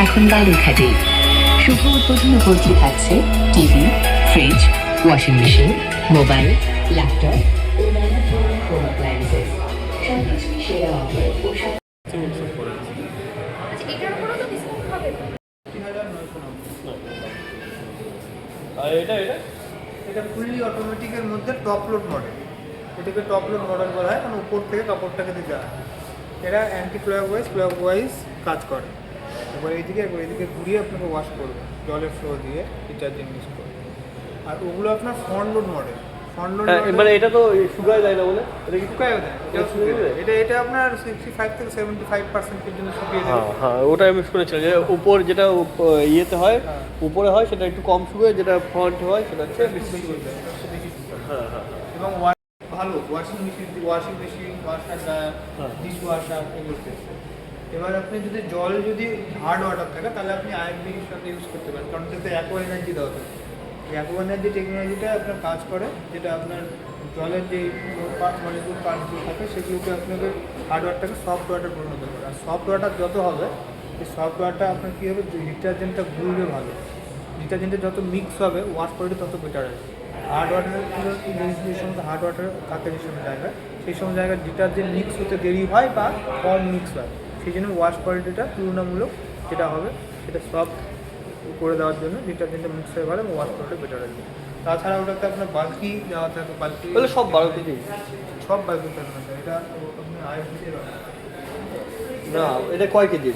এখন বালুরঘাটে। শুভ উদ্বোধন উপলক্ষে থাকছে TV, fridge, washing machine, mobile, laptop ও নানা ধরনের হোম অ্যাপ্লায়েন্সেস। সবকিছুই সেরা অফার ও আর এটা ফুললি অটোমেটিকের মধ্যে টপ লোড মডেল। এটাকে টপ লোড মডেল বলা হয়, কারণ উপর থেকে কাপড়টাকে দিতে হয়। এরা অ্যান্টি ক্লকওয়াইজ কাজ করে। এবার এইদিকে ঘুরিয়ে আপনাকে ওয়াশ করবে জলের ফ্লো দিয়ে, ডিটারজেন্ট ইউজ করে। আর ওগুলো আপনার ফ্রন্ট লোড মডেল। মানে এটা তো শুকায় যায় না বলে, এটা কি শুকায় দেয়? এটা আপনার 65 থেকে 75% জন্য শুকিয়ে দেয়। হ্যাঁ, ওটা আমি শুনেছিলাম যে উপর যেটা ইয়েতে হয়, উপরে হয় সেটা একটু কম শুকায়, যেটা ফ্রন্ট হয় সেটা হচ্ছে বেশি শুকায়। হ্যাঁ। এবং ভালো washing machine, washer dryer, dish washer এগুলোতে। এবার আপনি যদি হার্ড ওয়াটার থাকে তাহলে আপনি আয়রনের সাথে ইউজ করতে পারেন, কারণ যাতে অ্যাকোয়া এনার্জি দেওয়া থাকে। এই অ্যাকোয়া এনার্জি টেকনোলজিটা আপনার কাজ করে, যেটা আপনার জলের যে মলিকুল পার্টসগুলো থাকে সেগুলোকে আপনাকে হার্ড ওয়াটারটাকে সফট ওয়াটার পরিণত করে। আর সফট ওয়াটার যত হবে, এই সফট ওয়াটার আপনার কী হবে, ডিটারজেন্টটা ঘুরবে ভালো। ডিটারজেন্টের যত মিক্স হবে ওয়াশ কোয়ালিটি তত বেটার হবে। হার্ড ওয়াটারের যে সমস্ত হার্ড ওয়াটার থাকে যে সমস্ত জায়গায়, সেই সমস্ত জায়গায় ডিটারজেন্ট মিক্স হতে দেরি হয় বা কম মিক্স হয়। সেই জন্য ওয়াশ কোয়ালিটিটা তুলনামূলক যেটা হবে সেটা সফট করে দেওয়ার জন্য ডিটারজেন্টটা মিক্স হয়ে গেলে ওয়াশ কোয়ালিটি বেটার আসবে। তাছাড়া ওটাতে আপনার বাল্কি দেওয়া থাকে, বাল্কি সব 12 কেজি সব বাল্কি থাকে না, এটা আপনি আয়ুর্বেদের না, এটা কয় কেজি?